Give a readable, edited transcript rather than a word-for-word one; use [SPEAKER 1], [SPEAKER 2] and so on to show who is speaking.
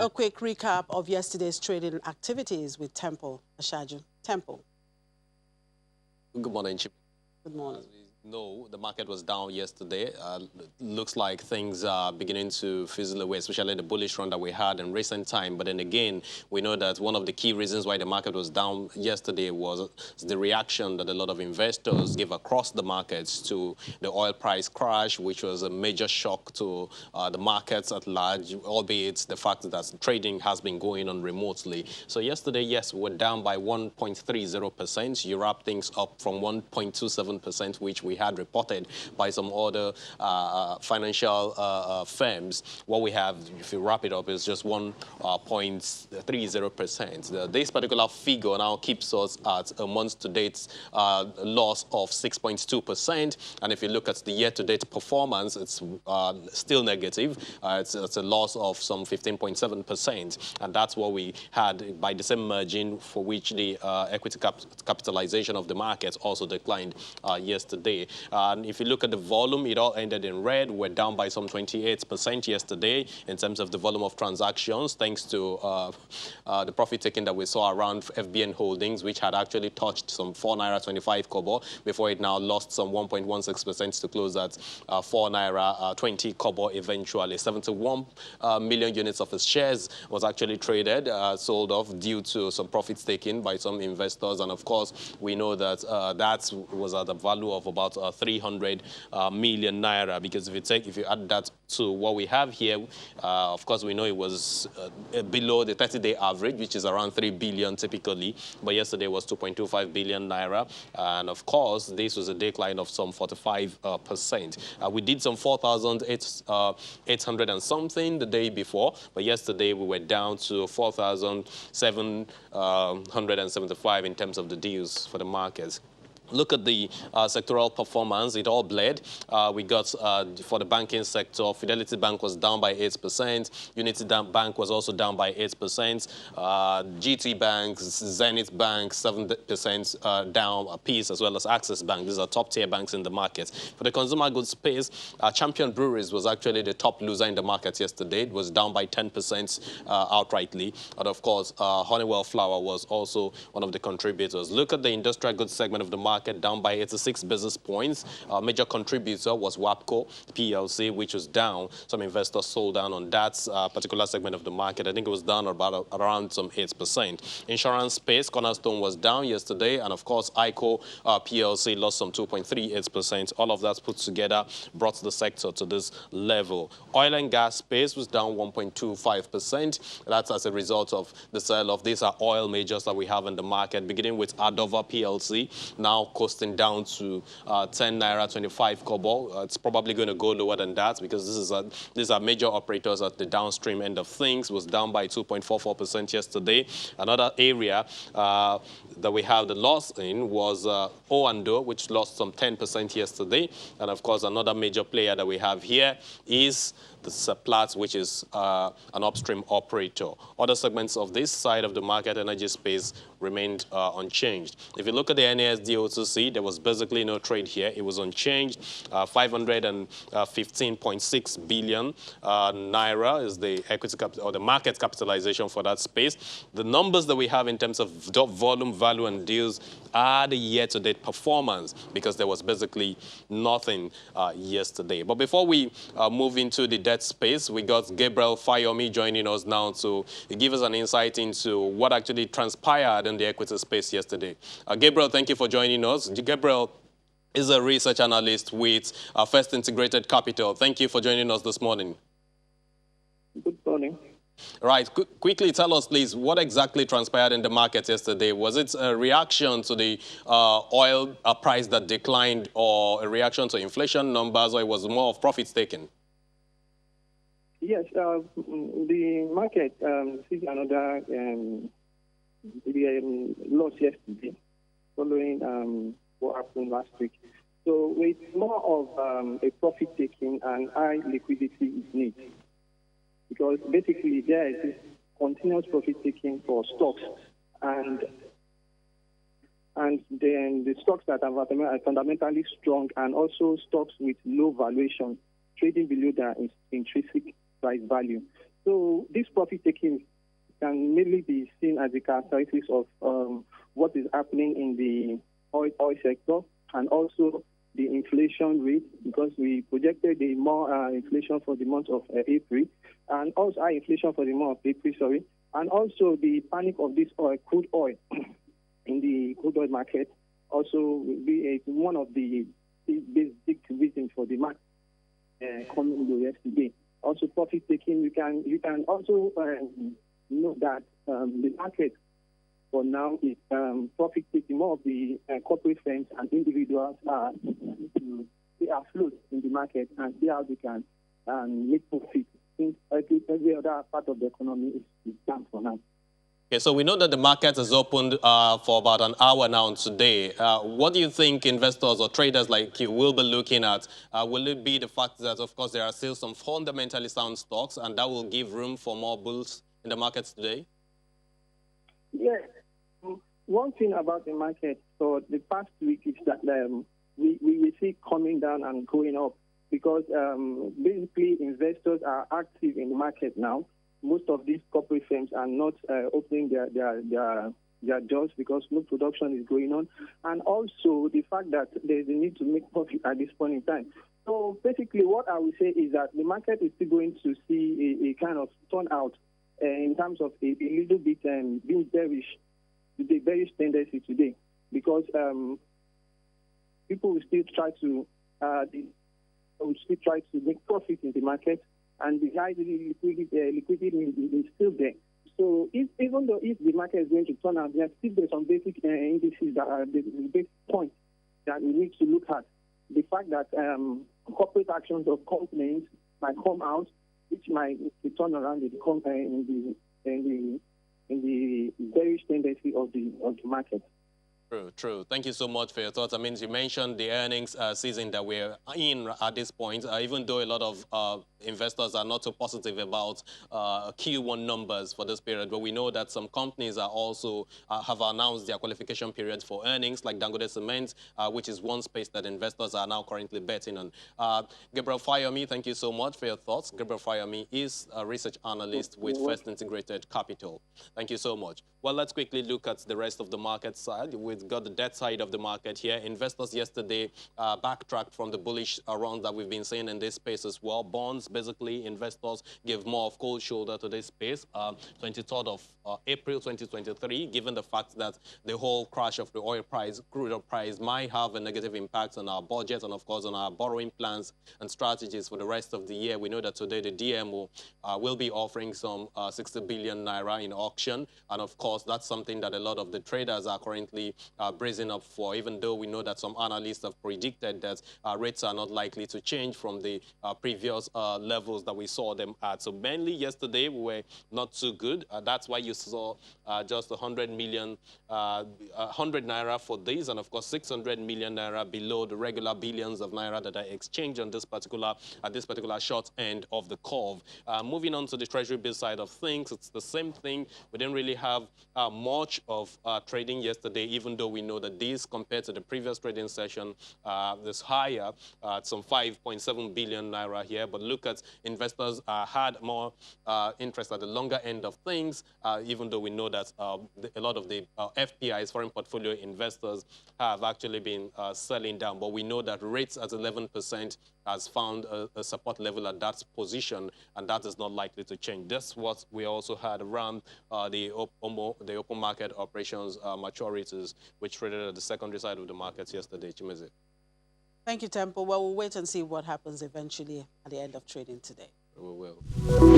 [SPEAKER 1] A quick recap of yesterday's trading activities with Temple Ashaju. Temple.
[SPEAKER 2] Good morning, Chip.
[SPEAKER 1] Good morning.
[SPEAKER 2] No, the market was down yesterday. Looks like things are beginning to fizzle away, especially the bullish run that we had in recent time. But then again, we know that one of the key reasons why the market was down yesterday was the reaction that a lot of investors gave across the markets to the oil price crash, which was a major shock to the markets at large, albeit the fact that trading has been going on remotely. So yesterday, yes, we're down by 1.30%. You wrap things up from 1.27%, which we had reported by some other financial firms. What we have, if you wrap it up, is just 1.30%. This particular figure now keeps us at a month-to-date loss of 6.2%. And if you look at the year-to-date performance, it's still negative. It's a loss of some 15.7%. And that's what we had by the same margin, for which the equity capitalization of the markets also declined yesterday. And if you look at the volume, it all ended in red. We're down by some 28% yesterday in terms of the volume of transactions, thanks to the profit taking that we saw around FBN Holdings, which had actually touched some 4.25 naira before it now lost some 1.16% to close at 4.20 naira eventually. 71 million units of its shares was actually traded, sold off due to some profits taken by some investors. And of course, we know that that was at a value of about 300 million naira, because if you add that to what we have here, of course, we know it was below the 30-day average, which is around 3 billion typically, but yesterday was 2.25 billion naira. And of course, this was a decline of some 45%. We did some 4,800 and something the day before, but yesterday we were down to 4,775 in terms of the deals for the markets. Look at the sectoral performance. It all bled. We got, for the banking sector, Fidelity Bank was down by 8%. Unity Bank was also down by 8%. GT Bank, Zenith Bank, 7% down a piece, as well as Access Bank. These are top-tier banks in the market. For the consumer goods space, Champion Breweries was actually the top loser in the market yesterday. It was down by 10% outrightly. And of course, Honeywell Flour was also one of the contributors. Look at the industrial goods segment of the market, down by 86 basis points. Major contributor was WAPCO PLC, which was down. Some investors sold down on that particular segment of the market. I think it was down around some 8%. Insurance space, Cornerstone was down yesterday. And of course, ICO PLC lost some 2.38%. All of that put together brought the sector to this level. Oil and gas space was down 1.25%. That's as a result of the sale of these oil majors that we have in the market, beginning with Adova PLC, now costing down to 10 naira 25 kobo. It's probably going to go lower than that, because these are major operators at the downstream end of things. Was down by 2.44% yesterday. Another area that we have the loss in was O&O, which lost some 10% yesterday. And of course, another major player that we have here is the Seplat, which is an upstream operator. Other segments of this side of the market, energy space, remained unchanged. If you look at the NASDOTC, there was basically no trade here. It was unchanged. 515.6 billion naira is the equity or the market capitalization for that space. The numbers that we have in terms of volume, value, and deals are the year-to-date performance, because there was basically nothing yesterday. But before we move into the debt space, we got Gabriel Fayomi joining us now to give us an insight into what actually transpired in the equity space yesterday. Gabriel, thank you for joining us. Gabriel is a research analyst with First Integrated Capital. Thank you for joining us this morning.
[SPEAKER 3] Good morning.
[SPEAKER 2] Right. Quickly tell us, please, what exactly transpired in the market yesterday? Was it a reaction to the oil price that declined, or a reaction to inflation numbers, or it was more of profits taken?
[SPEAKER 3] Yes, the market sees another loss yesterday following what happened last week. So it's more of a profit-taking and high liquidity is needed, because basically there is this continuous profit-taking for stocks, and then the stocks that are fundamentally strong, and also stocks with low valuation, trading below their intrinsic price value. So this profit taking can mainly be seen as the characteristics of what is happening in the oil sector, and also the inflation rate, because we projected the more inflation for the month of April, and also high inflation for the month of April, and also the panic of this crude oil in the crude oil market also will be one of the big reasons for the market coming to yesterday. Also, profit taking, you can also know that the market for now is profit taking. More of the corporate firms and individuals are to stay afloat in the market and see how they can make profit, since every other part of the economy is down for now.
[SPEAKER 2] Okay, so we know that the market has opened for about an hour now today. What do you think investors or traders like you will be looking at? Will it be the fact that, of course, there are still some fundamentally sound stocks, and that will give room for more bulls in the markets today?
[SPEAKER 3] Yes. One thing about the market for the past week is that we see coming down and going up, because basically investors are active in the market now. Most of these corporate firms are not opening their jobs because no production is going on, and also the fact that there's a need to make profit at this point in time. So basically what I would say is that the market is still going to see a kind of turnout in terms of a little bit being bearish, with a bearish tendency today, because people will still try to make profit in the market, and the high liquidity is still there. So even though the market is going to turn out, there are still some basic indices that are the basic points that we need to look at. The fact that corporate actions of companies might come out, which might turn around in the bearish tendency of the market.
[SPEAKER 2] True. Thank you so much for your thoughts. I mean, you mentioned the earnings season that we're in at this point, even though a lot of investors are not so positive about Q1 numbers for this period, but we know that some companies are also have announced their qualification periods for earnings, like Dangote Cement, which is one space that investors are now currently betting on. Gabriel Fayomi, thank you so much for your thoughts. Gabriel Fayomi is a research analyst with First Integrated Capital. Thank you so much. Well, let's quickly look at the rest of the market side. We've got the debt side of the market here. Investors yesterday backtracked from the bullish round that we've been seeing in this space as well. Bonds, basically, investors give more of cold shoulder to this space. 23rd of April 2023, given the fact that the whole crash of the oil price, crude oil price, might have a negative impact on our budget and, of course, on our borrowing plans and strategies for the rest of the year. We know that today the DMO will be offering some 60 billion naira in auction, and of course that's something that a lot of the traders are currently bracing up for, even though we know that some analysts have predicted that rates are not likely to change from the previous levels that we saw them at. So mainly yesterday we were not too good. That's why you saw just 100 million, 100 naira for these, and of course 600 million naira below the regular billions of naira that are exchanged on this particular short end of the curve. Moving on to the treasury bill side of things, it's the same thing. We didn't really have much of trading yesterday, even though we know that this, compared to the previous trading session, is higher at some 5.7 billion naira here. But look at investors had more interest at the longer end of things, even though we know that a lot of the FPIs, foreign portfolio investors, have actually been selling down. But we know that rates at 11% has found a support level at that position, and that is not likely to change. That's what we also had around the open market operations maturities, which traded at the secondary side of the markets yesterday. Chimeze.
[SPEAKER 1] Thank you, Temple. Well, we'll wait and see what happens eventually at the end of trading today.
[SPEAKER 2] We will.